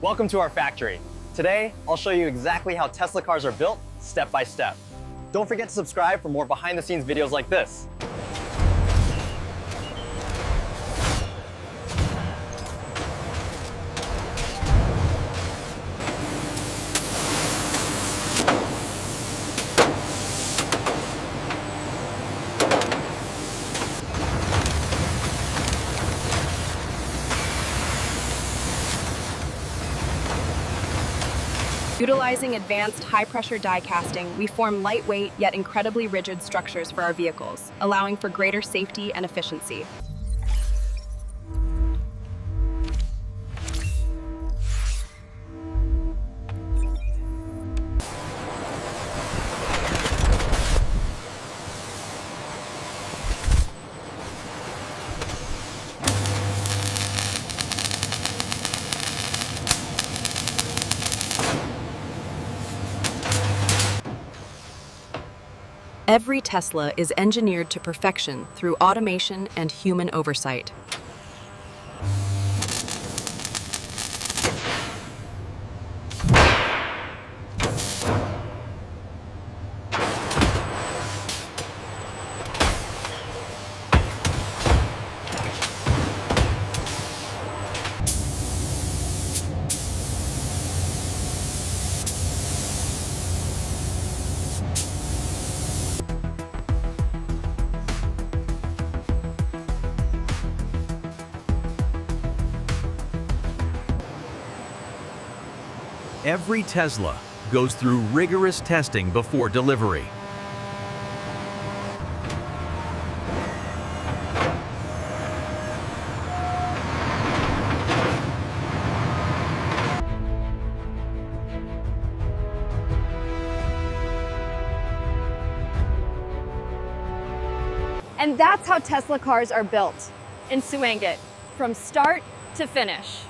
Welcome to our factory. Today, I'll show you exactly how Tesla cars are built, step by step. Don't forget to subscribe for more behind-the-scenes videos like this. Utilizing advanced high-pressure die casting, we form lightweight yet incredibly rigid structures for our vehicles, allowing for greater safety and efficiency. Every Tesla is engineered to perfection through automation and human oversight. Every Tesla goes through rigorous testing before delivery. And that's how Tesla cars are built in Suangit, from start to finish.